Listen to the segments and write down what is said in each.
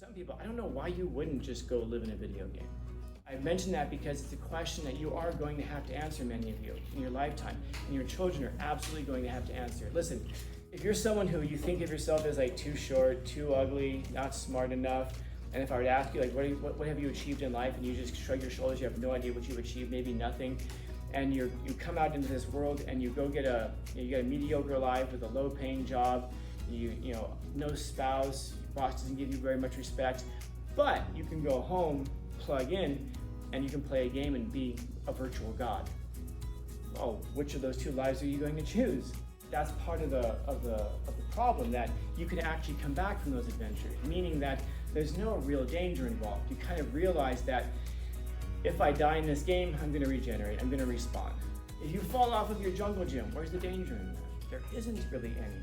some people, I don't know why you wouldn't just go live in a video game. I mention that because it's a question that you are going to have to answer, many of you, in your lifetime, and your children are absolutely going to have to answer. Listen, if you're someone who you think of yourself as like too short, too ugly, not smart enough, and if I were to ask you like, what have you achieved in life, and you just shrug your shoulders, you have no idea what you've achieved, maybe nothing, and you come out into this world and you go get a mediocre life with a low-paying job, you know, no spouse, your boss doesn't give you very much respect, but you can go home, plug in, and you can play a game and be a virtual god. Oh, which of those two lives are you going to choose? That's part of the problem, that you can actually come back from those adventures, meaning that there's no real danger involved. You kind of realize that if I die in this game, I'm going to regenerate, I'm going to respawn. If you fall off of your jungle gym, where's the danger in that? There isn't really any.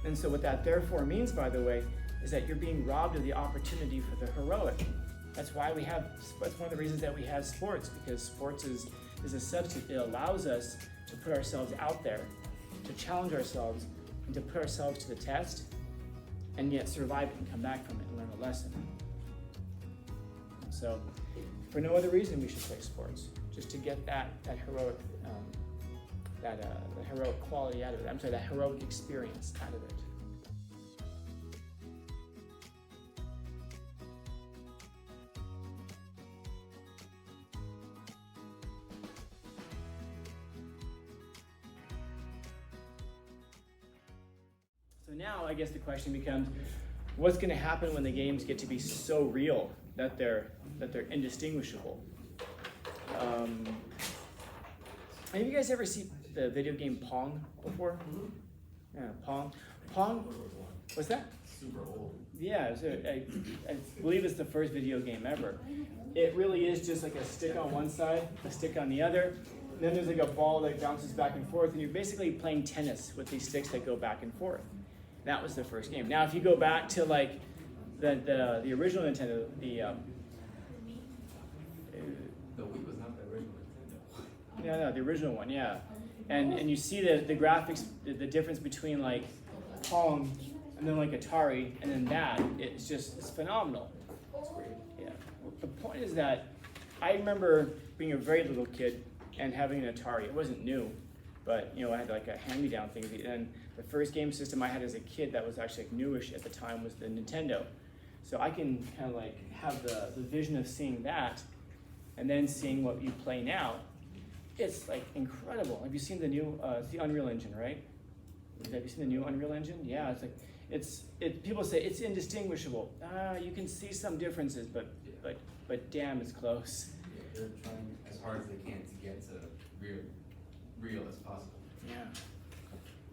And so what that therefore means, by the way, is that you're being robbed of the opportunity for the heroic. That's why that's one of the reasons that we have sports, because sports is a substitute. It allows us to put ourselves out there, to challenge ourselves, and to put ourselves to the test, and yet survive and come back from it and learn a lesson. So, for no other reason, we should play sports, just to get that heroic, the heroic quality out of it. I'm sorry, that heroic experience out of it. So now, I guess the question becomes, what's going to happen when the games get to be so real that they're indistinguishable? Have you guys ever seen the video game Pong before? Yeah, Pong. Pong. What's that? Super old. Yeah, so I believe it's the first video game ever. It really is just like a stick on one side, a stick on the other. And then there's like a ball that bounces back and forth, and you're basically playing tennis with these sticks that go back and forth. That was the first game. Now, if you go back to like the original Nintendo, The Wii was not the original Nintendo. no, the original one, yeah. And you see the graphics, the difference between like Pong and then like Atari, and then that, it's phenomenal. That's great. Yeah. The point is that I remember being a very little kid and having an Atari. It wasn't new, but you know, I had like a hand-me-down thing. And the first game system I had as a kid that was actually like newish at the time was the Nintendo. So I can kind of like have the vision of seeing that, and then seeing what you play now. It's like incredible. Have you seen the new? It's the Unreal Engine, right? Have you seen the new Unreal Engine? Yeah, it's like people say it's indistinguishable. You can see some differences, but damn, it's close. Yeah, they're trying as hard as they can to get to real as possible. Yeah.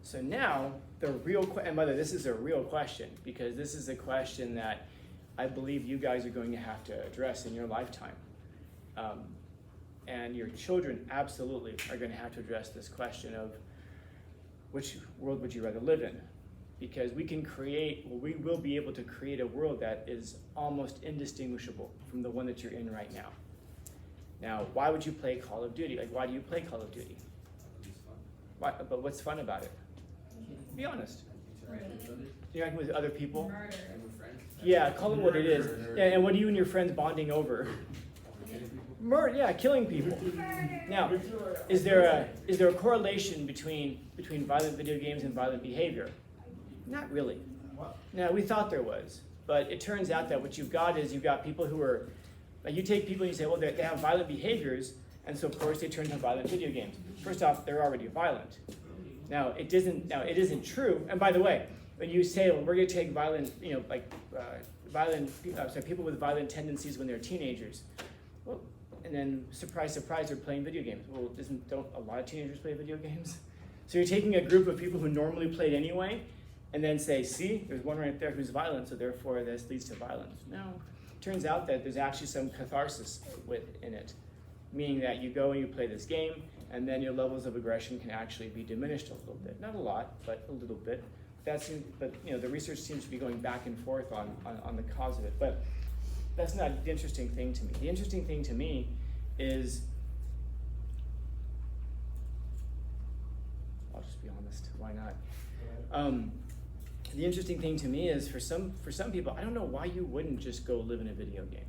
So now the real and by the way, this is a real question, because this is a question that I believe you guys are going to have to address in your lifetime. And your children absolutely are going to have to address this question of which world would you rather live in? Because we will be able to create a world that is almost indistinguishable from the one that you're in right now. Now, why would you play Call of Duty? Like, why do you play Call of Duty? Why, but what's fun about it? Be honest. Interacting with other people? Yeah, call it what it is. Yeah, and what are you and your friends bonding over? Murder, yeah, killing people. Now, is there a correlation between violent video games and violent behavior? Not really. Now, we thought there was, but it turns out that what you've got people who are, like you take people and you say, well, they have violent behaviors, and so of course they turn to violent video games. First off, they're already violent. Now, it isn't true. And by the way, when you say, well, we're going to take violent, people with violent tendencies when they're teenagers, well, and then surprise, surprise, they're playing video games. Well, don't a lot of teenagers play video games? So you're taking a group of people who normally played anyway, and then say, see, there's one right there who's violent, so therefore this leads to violence. No, it turns out that there's actually some catharsis in it, meaning that you go and you play this game, and then your levels of aggression can actually be diminished a little bit. Not a lot, but a little bit. But the research seems to be going back and forth on the cause of it. But that's not the interesting thing to me. The interesting thing to me is, I'll just be honest, why not? the interesting thing to me is for some people, I don't know why you wouldn't just go live in a video game.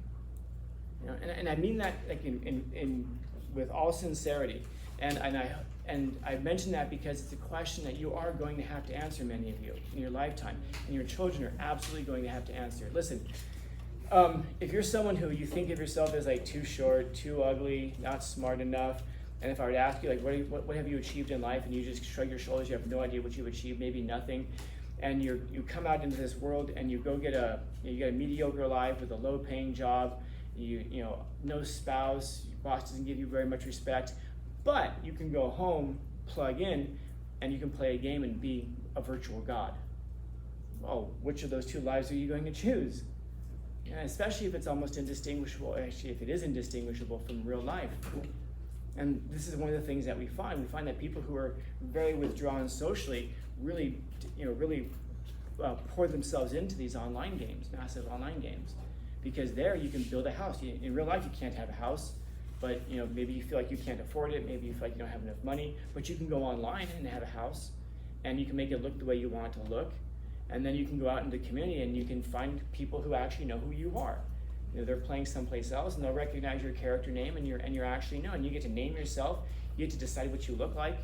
You know, and I mean that like in with all sincerity. And I mention that because it's a question that you are going to have to answer, many of you, in your lifetime, and your children are absolutely going to have to answer. Listen, if you're someone who you think of yourself as like too short, too ugly, not smart enough, and if I were to ask you like what have you achieved in life, and you just shrug your shoulders, you have no idea what you've achieved, maybe nothing, and you come out into this world and you go get a mediocre life with a low-paying job, you know, no spouse, your boss doesn't give you very much respect, but you can go home, plug in, and you can play a game and be a virtual god. Well, which of those two lives are you going to choose? And especially if it's almost indistinguishable, actually if it is indistinguishable from real life. And this is one of the things that we find. We find that people who are very withdrawn socially really pour themselves into these online games, massive online games. Because there you can build a house. In real life you can't have a house, but you know, maybe you feel like you can't afford it, maybe you feel like you don't have enough money, but you can go online and have a house, and you can make it look the way you want it to look. And then you can go out into the community and you can find people who actually know who you are. You know, they're playing someplace else and they'll recognize your character name and you're actually known. You get to name yourself, you get to decide what you look like,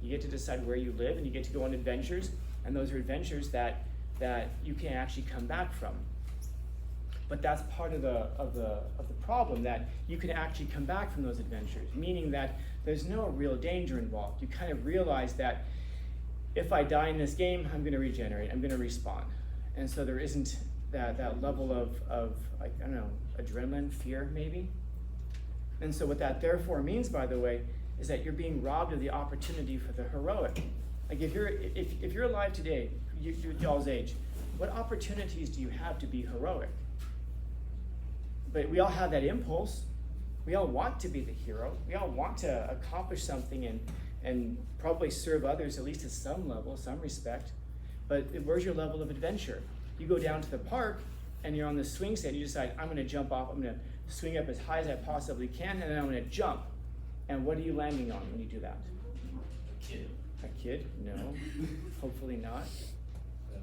you get to decide where you live, and you get to go on adventures, and those are adventures that you can actually come back from. But that's part of the problem, that you can actually come back from those adventures, meaning that there's no real danger involved. You kind of realize that if I die in this game, I'm going to regenerate, I'm going to respawn. And so there isn't that level of like, I don't know, adrenaline, fear maybe. And so what that therefore means, by the way, is that you're being robbed of the opportunity for the heroic. Like if you're alive today, y'all's age, what opportunities do you have to be heroic? But we all have that impulse. We all want to be the hero. We all want to accomplish something and probably serve others, at least at some level, some respect. But where's your level of adventure? You go down to the park and you're on the swing set, you decide, I'm gonna jump off, I'm gonna swing up as high as I possibly can, and then I'm gonna jump. And what are you landing on when you do that? A kid. A kid? No, hopefully not.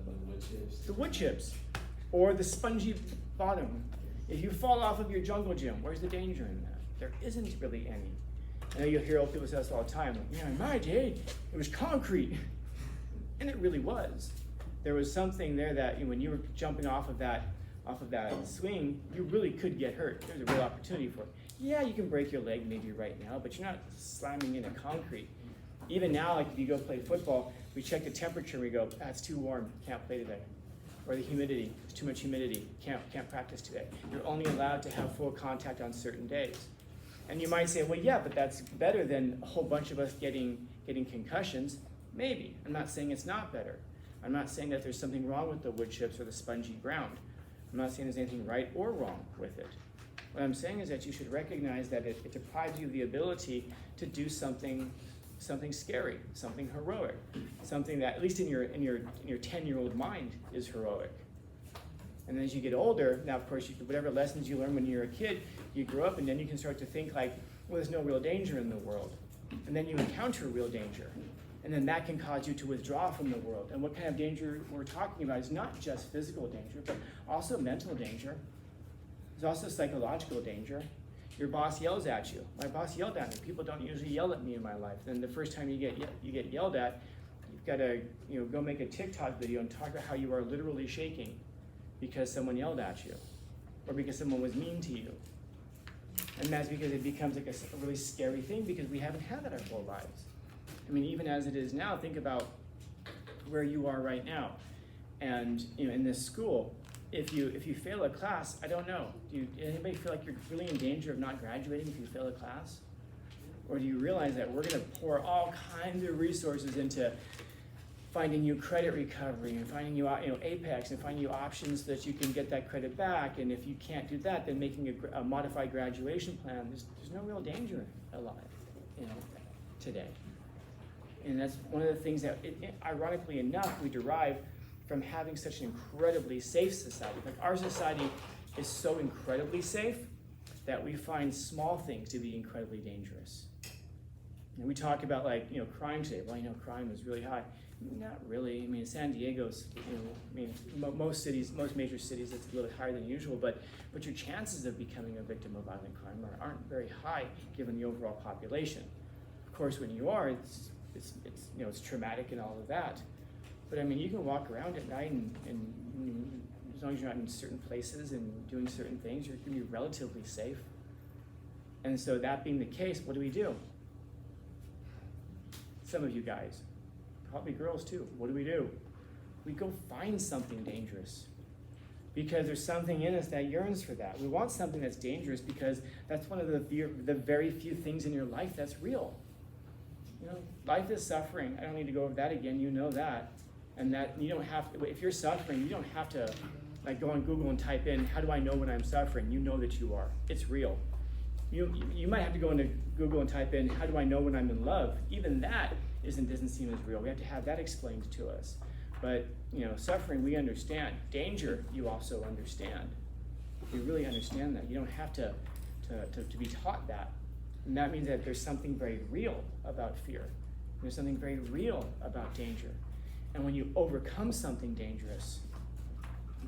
The wood chips. The wood chips, or the spongy bottom. If you fall off of your jungle gym, where's the danger in that? There isn't really any. I know you'll hear old people say this all the time, like, in my day, it was concrete. And it really was. There was something there that when you were jumping off of that swing, you really could get hurt. There's a real opportunity for it. Yeah, you can break your leg maybe right now, but you're not slamming into concrete. Even now, like if you go play football, we check the temperature and we go, it's too warm, can't play today. Or the humidity, it's too much humidity, can't practice today. You're only allowed to have full contact on certain days. And you might say, well, yeah, but that's better than a whole bunch of us getting concussions. Maybe. I'm not saying it's not better. I'm not saying that there's something wrong with the wood chips or the spongy ground. I'm not saying there's anything right or wrong with it. What I'm saying is that you should recognize that it deprives you of the ability to do something scary, something heroic, something that, at least in your 10-year-old mind, is heroic. And then as you get older, now of course, whatever lessons you learn when you're a kid, you grow up and then you can start to think like, well, there's no real danger in the world. And then you encounter real danger. And then that can cause you to withdraw from the world. And what kind of danger we're talking about is not just physical danger, but also mental danger. There's also psychological danger. Your boss yells at you. My boss yelled at me. People don't usually yell at me in my life. Then the first time you get yelled at, you've got to go make a TikTok video and talk about how you are literally shaking because someone yelled at you, or because someone was mean to you. And that's because it becomes like a really scary thing because we haven't had that our whole lives. I mean, even as it is now, think about where you are right now. And in this school, if you fail a class, I don't know. Do anybody feel like you're really in danger of not graduating if you fail a class? Or do you realize that we're going to pour all kinds of resources into finding you credit recovery and finding you Apex and finding you options so that you can get that credit back? And if you can't do that, then making a modified graduation plan. There's no real danger alive, today. And that's one of the things that, ironically enough, we derive from having such an incredibly safe society. Like our society is so incredibly safe that we find small things to be incredibly dangerous. And we talk about crime today. Well, crime is really high. Not really. I mean, San Diego's, most cities, most major cities, it's a little higher than usual, but your chances of becoming a victim of violent crime aren't very high given the overall population. Of course, when you are, it's traumatic and all of that. But I mean, you can walk around at night and as long as you're not in certain places and doing certain things, you're gonna be relatively safe. And so that being the case, what do? Some of you guys, probably girls too, what do? We go find something dangerous because there's something in us that yearns for that. We want something that's dangerous because that's one of the very few things in your life that's real. Life is suffering. I don't need to go over that again, you know that. And that you don't have to, if you're suffering, you don't have to like go on Google and type in, how do I know when I'm suffering? You know that you are. It's real. You might have to go into Google and type in, how do I know when I'm in love? Even that doesn't seem as real. We have to have that explained to us. But suffering, we understand. Danger, you also understand. You really understand that. You don't have to be taught that. And that means that there's something very real about fear. There's something very real about danger. And when you overcome something dangerous,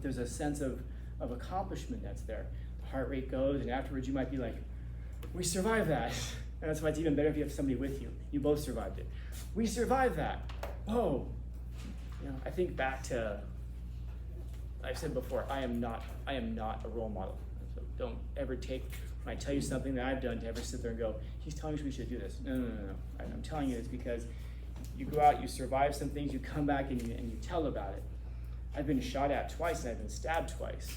there's a sense of accomplishment that's there. The heart rate goes, and afterwards you might be like, we survived that. And that's why it's even better if you have somebody with you. You both survived it. We survived that. Whoa. I think back to, I've said before, I am not a role model. So don't ever take, when I tell you something that I've done, to ever sit there and go, he's telling us we should do this. No. I'm telling you it's because you go out, you survive some things, you come back and you tell about it. I've been shot at twice and I've been stabbed twice.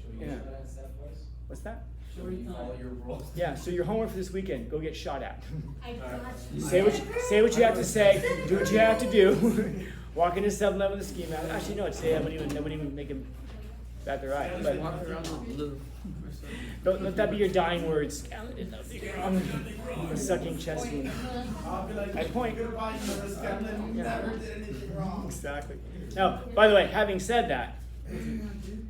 Should we stabbed twice? What's that? Should we follow your rules? Yeah, so your homework for this weekend, go get shot at. I got you. Say what you have to say, do what you have to do. Walk into 7-Eleven with a ski mask. Actually, no, I wouldn't even make him bat their eye. But Walk around with blue. don't let that be your dying words. The sucking chest wound. I point. Never did anything wrong. Exactly. Now, by the way, having said that,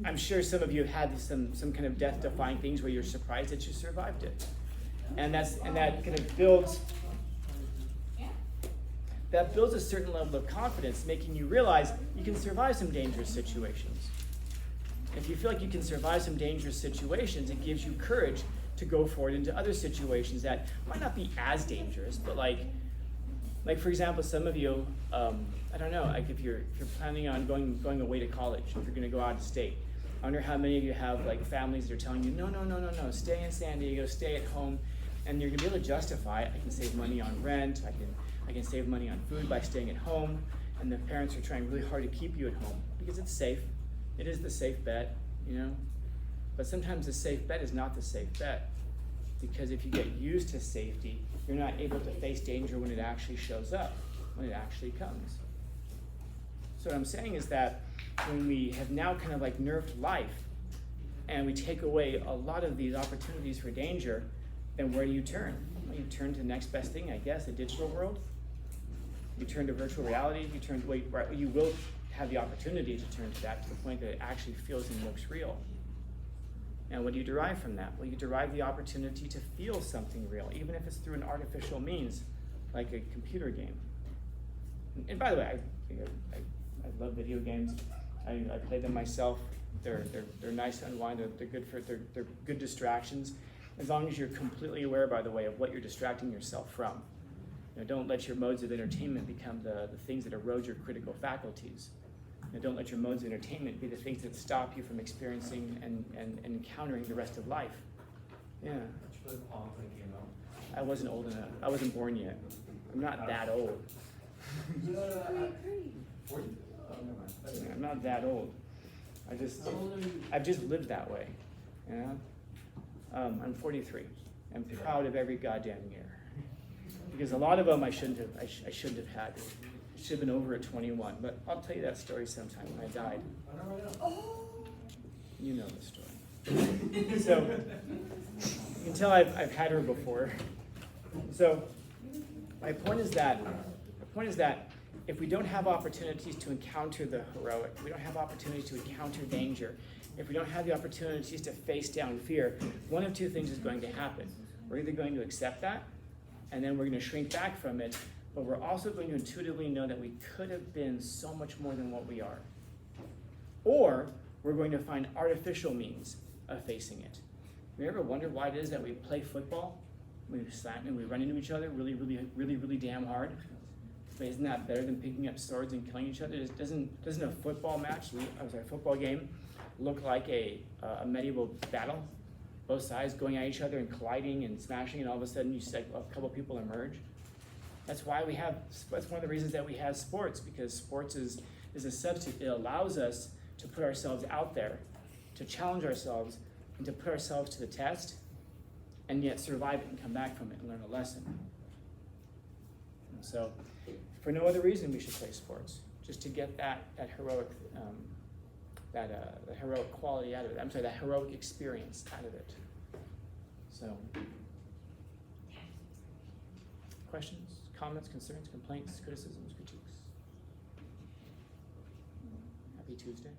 I'm sure some of you have had some kind of death-defying things where you're surprised that you survived it, and that kind of builds a certain level of confidence, making you realize you can survive some dangerous situations. If you feel like you can survive some dangerous situations, it gives you courage to go forward into other situations that might not be as dangerous, but like for example, some of you, I don't know, like if you're planning on going away to college, if you're going to go out of state, I wonder how many of you have like families that are telling you, no, stay in San Diego, stay at home, and you're going to be able to justify it. I can save money on rent, I can save money on food by staying at home, and the parents are trying really hard to keep you at home because it's safe. It is the safe bet, but sometimes the safe bet is not the safe bet, because if you get used to safety, you're not able to face danger when it actually shows up, when it actually comes. So what I'm saying is that when we have now kind of like nerfed life and we take away a lot of these opportunities for danger, then where do you turn? Well, you turn to the next best thing, I guess, the digital world. You turn to virtual reality. You will have the opportunity to turn to that to the point that it actually feels and looks real. And what do you derive from that? Well, you derive the opportunity to feel something real, even if it's through an artificial means, like a computer game. And by the way, I love video games. I play them myself. They're nice to unwind. They're good distractions, as long as you're completely aware, by the way, of what you're distracting yourself from. Don't let your modes of entertainment become the things that erode your critical faculties. Don't let your modes of entertainment be the things that stop you from experiencing and encountering the rest of life. Yeah. Did you play Pong when it came out? I wasn't old enough. I wasn't born yet. I'm not that old. 40? Oh, never mind. I'm not that old. I've just lived that way. I'm 43. I'm proud of every goddamn year. Because a lot of them I shouldn't have had. I should have been over at 21, but I'll tell you that story sometime when I died. You know the story. So you can tell I've had her before. So my point is that if we don't have opportunities to encounter the heroic, we don't have opportunities to encounter danger, if we don't have the opportunities to face down fear, one of two things is going to happen. We're either going to accept that, and then we're going to shrink back from it, but we're also going to intuitively know that we could have been so much more than what we are. Or we're going to find artificial means of facing it. Have you ever wondered why it is that we play football? We slap and we run into each other really damn hard. But isn't that better than picking up swords and killing each other? Doesn't a football match, football game, look like a medieval battle? Both sides going at each other and colliding and smashing, and all of a sudden you see like a couple people emerge. That's one of the reasons that we have sports, because sports is a substitute. It allows us to put ourselves out there, to challenge ourselves, and to put ourselves to the test, and yet survive it and come back from it and learn a lesson. And so, for no other reason, we should play sports, just to get that heroic heroic quality out of it. That heroic experience out of it. So, questions, comments, concerns, complaints, criticisms, critiques? Happy Tuesday.